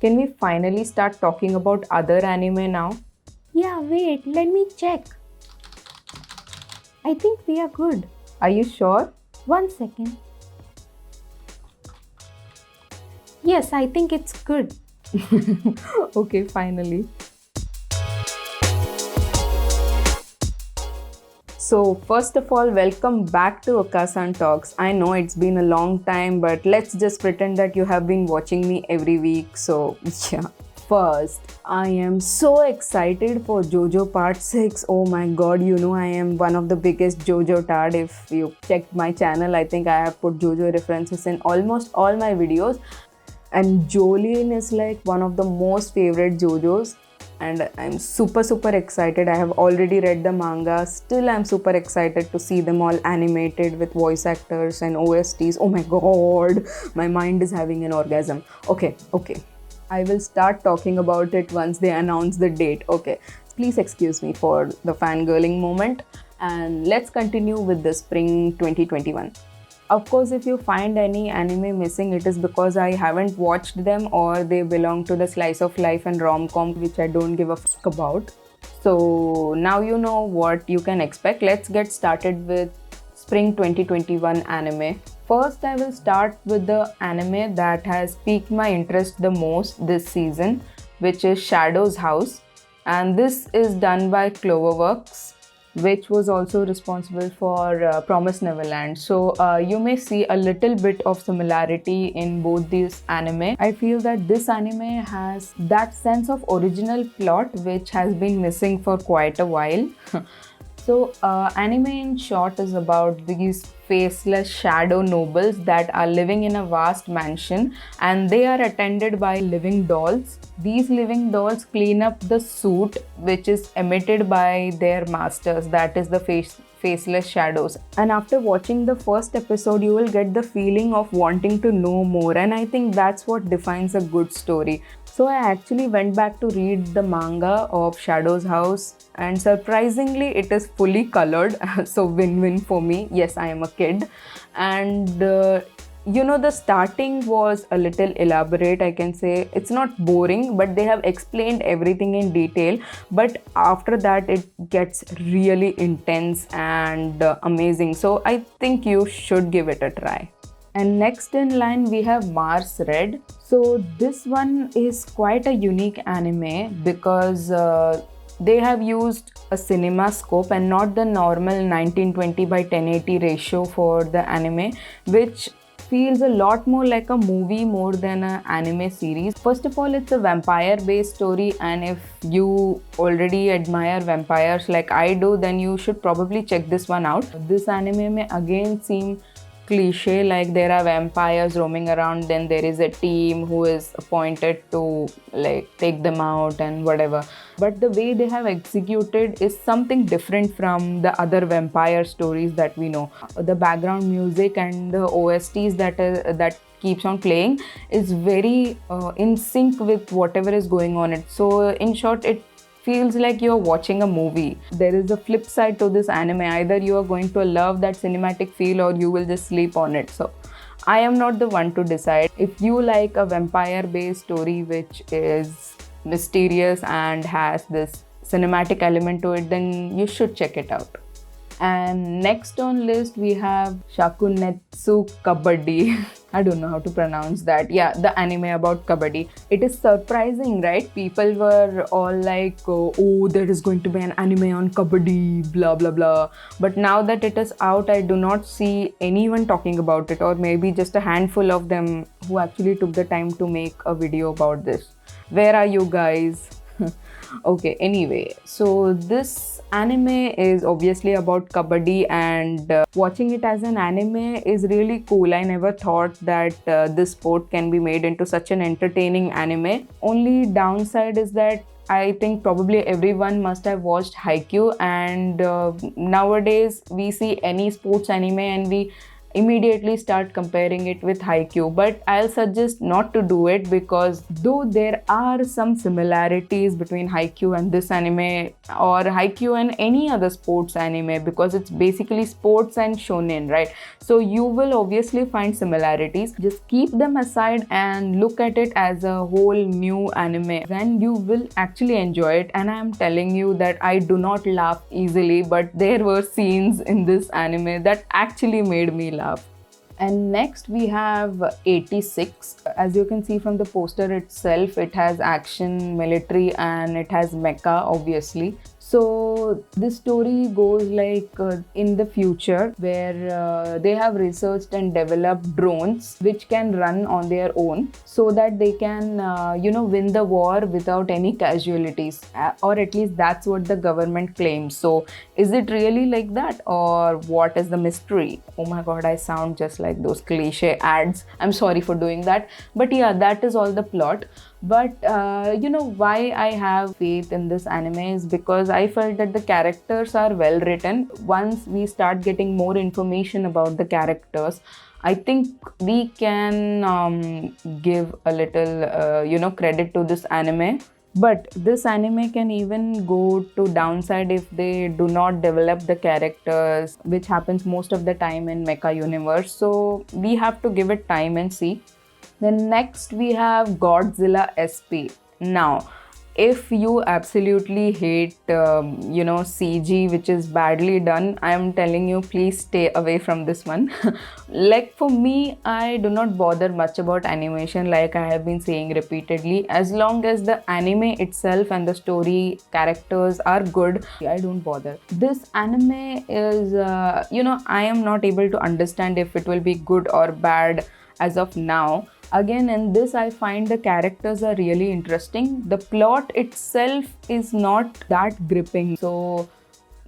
Can we finally start talking about other anime now? Yeah, wait, let me check. I think we are good. Are you sure? 1 second. Yes, I think it's good. Okay, finally. So, first of all, welcome back to Okaasan Talks. I know it's been a long time, but let's just pretend that you have been watching me every week. So, yeah. First, I am so excited for JoJo Part 6. Oh my god, you know I am one of the biggest JoJOTARD. If you checked my channel, I think I have put JoJo references in almost all my videos. And Jolene is like one of the most favorite JoJos, and I'm super excited. I have already read the manga. Still, I'm super excited to see them all animated with voice actors and OSTs. Oh my god, my mind is having an orgasm. Okay. I will start talking about it once they announce the date. Okay, please excuse me for the fangirling moment, and let's continue with the spring 2021. Of course, if you find any anime missing, it is because I haven't watched them or they belong to the slice of life and rom-com, which I don't give a fuck about. So now you know what you can expect. Let's get started with spring 2021 anime. First, I will start with the anime that has piqued my interest the most this season, which is Shadow's House. And this is done by Cloverworks, which was also responsible for Promise Neverland. So you may see a little bit of similarity in both these anime. I feel that this anime has that sense of original plot which has been missing for quite a while. So, anime in short is about these faceless shadow nobles that are living in a vast mansion, and they are attended by living dolls. These living dolls clean up the soot which is emitted by their masters, that is the faceless shadows. And after watching the first episode, you will get the feeling of wanting to know more, and I think that's what defines a good story. So I actually went back to read the manga of Shadow's House, and surprisingly it is fully colored. So win-win for me. Yes, I am a kid. And the starting was a little elaborate, I can say. It's not boring, but they have explained everything in detail. But after that, it gets really intense and amazing. So I think you should give it a try. And next in line, we have Mars Red. So this one is quite a unique anime because they have used a cinema scope and not the normal 1920 by 1080 ratio for the anime, which feels a lot more like a movie more than an anime series. First of all, it's a vampire based story, and if you already admire vampires like I do, then you should probably check this one out. This anime may again seem cliche, like there are vampires roaming around, then there is a team who is appointed to like take them out and whatever, but the way they have executed is something different from the other vampire stories that we know. The background music and the OSTs that keeps on playing is very in sync with whatever is going on. It so in short, it feels like you're watching a movie. There is a flip side to this anime. Either you are going to love that cinematic feel or you will just sleep on it. So I am not the one to decide. If you like a vampire based story which is mysterious and has this cinematic element to it, then you should check it out. And next on list we have Shakunetsu Kabaddi. I don't know how to pronounce that. Yeah, the anime about kabaddi. It is surprising, right? People were all like, oh, there is going to be an anime on kabaddi, blah blah blah. But now that it is out, I do not see anyone talking about it, or maybe just a handful of them who actually took the time to make a video about this. Where are you guys? Okay, anyway, so this anime is obviously about kabaddi, and watching it as an anime is really cool. I never thought that this sport can be made into such an entertaining anime. Only downside is that I think probably everyone must have watched Haikyuu, and nowadays we see any sports anime and we immediately start comparing it with Haikyuu, but I'll suggest not to do it, because though there are some similarities between Haikyuu and this anime, or Haikyuu and any other sports anime, because it's basically sports and shonen, right? So you will obviously find similarities. Just keep them aside and look at it as a whole new anime, then you will actually enjoy it. And I'm telling you that I do not laugh easily, but there were scenes in this anime that actually made me laugh. And next we have 86. As you can see from the poster itself, it has action, military, and it has mecha, obviously. So this story goes like in the future, where they have researched and developed drones which can run on their own, so that they can win the war without any casualties, or at least that's what the government claims. So is it really like that, or what is the mystery? Oh my god, I sound just like those cliche ads. I'm sorry for doing that, but yeah, that is all the plot. But why I have faith in this anime is because I felt that the characters are well written. Once we start getting more information about the characters, I think we can give a little credit to this anime. But this anime can even go to downside if they do not develop the characters, which happens most of the time in mecha universe. So we have to give it time and see. Then next we have Godzilla SP. Now, if you absolutely hate CG which is badly done, I am telling you, please stay away from this one. Like for me, I do not bother much about animation, like I have been saying repeatedly. As long as the anime itself and the story characters are good, I don't bother. This anime is I am not able to understand if it will be good or bad as of now. Again, in this I find the characters are really interesting. The plot itself is not that gripping. So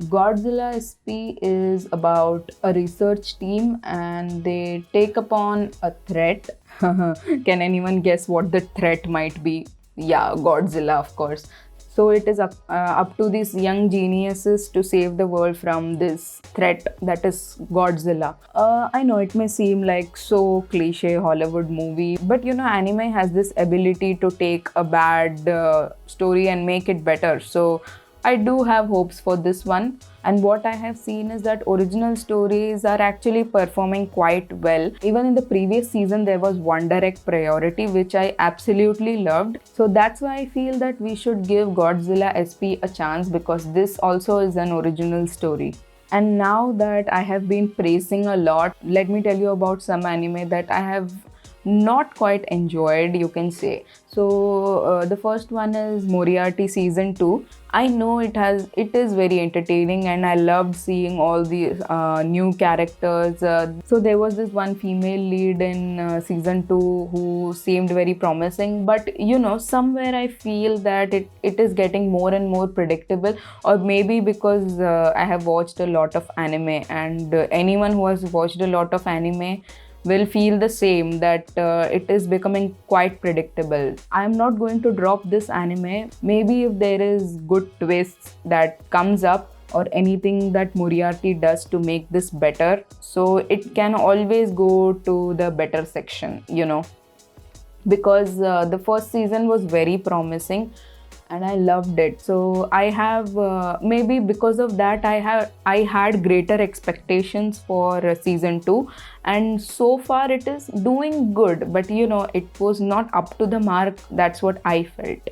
Godzilla SP is about a research team and they take upon a threat. Can anyone guess what the threat might be? Yeah, Godzilla, of course. So it is up to these young geniuses to save the world from this threat that is Godzilla. I know it may seem like so cliche Hollywood movie, but anime has this ability to take a bad story and make it better. So I do have hopes for this one. And what I have seen is that original stories are actually performing quite well. Even in the previous season, there was One Direct Priority, which I absolutely loved. So that's why I feel that we should give Godzilla SP a chance, because this also is an original story. And now that I have been praising a lot, let me tell you about some anime that I have not quite enjoyed, you can say. So the first one is Moriarty season 2. I know it is very entertaining and I loved seeing all the new characters. So there was this one female lead in season 2 who seemed very promising, but somewhere I feel that it is getting more and more predictable, or maybe because I have watched a lot of anime, and anyone who has watched a lot of anime will feel the same, that it is becoming quite predictable. I am not going to drop this anime. Maybe if there is good twists that comes up, or anything that Moriarty does to make this better, so it can always go to the better section, because the first season was very promising and I loved it. So I have maybe because of that I had greater expectations for season 2, and so far it is doing good, but it was not up to the mark. That's what I felt.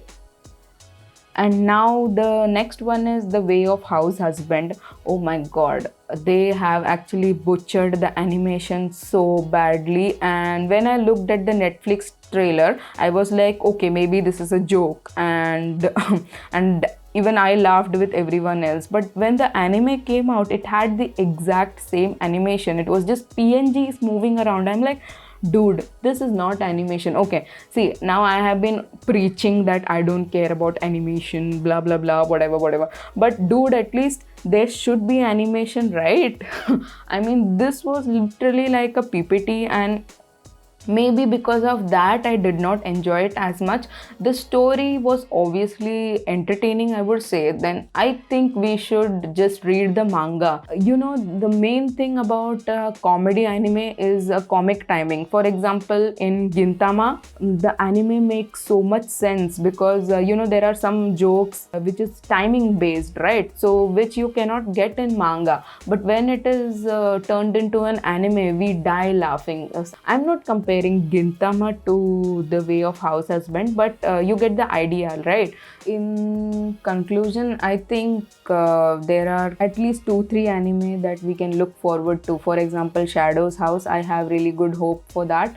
And now the next one is The Way of House Husband. Oh my god, they have actually butchered the animation so badly, and when I looked at the Netflix trailer, I was like, okay, maybe this is a joke, and and even I laughed with everyone else. But when the anime came out, it had the exact same animation. It was just PNGs moving around. I'm like, dude, this is not animation. Okay, see, now I have been preaching that I don't care about animation, blah blah blah, whatever, but dude, at least there should be animation, right? I mean, this was literally like a PPT, and Maybe because of that I did not enjoy it as much. The story was obviously entertaining, I would say. Then I think we should just read the manga. You know, the main thing about comedy anime is comic timing. For example, in Gintama, the anime makes so much sense because you know, there are some jokes which is timing based, right? So which you cannot get in manga, but when it is turned into an anime, we die laughing. I'm not comparing Gintama to the way of house husband, but you get the idea, right? In conclusion, I think there are at least 2 3 anime that we can look forward to. For example, Shadow's House, I have really good hope for that.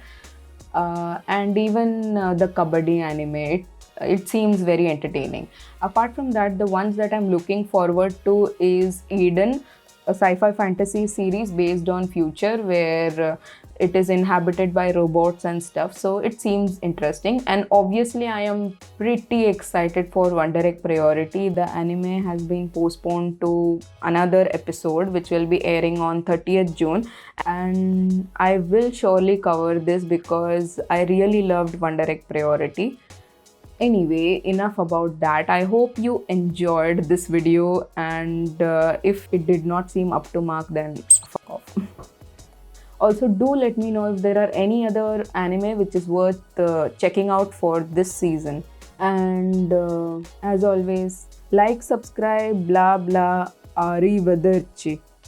And even the Kabaddi anime, it seems very entertaining. Apart from that, the ones that I'm looking forward to is Eden, a sci-fi fantasy series based on future where it is inhabited by robots and stuff. So it seems interesting. And obviously, I am pretty excited for Wonder Egg Priority. The anime has been postponed to another episode, which will be airing on 30th June. And I will surely cover this because I really loved Wonder Egg Priority. Anyway, enough about that. I hope you enjoyed this video, and if it did not seem up to mark, then fuck off. Also, do let me know if there are any other anime which is worth checking out for this season. And as always, like, subscribe, blah blah, arrivederci.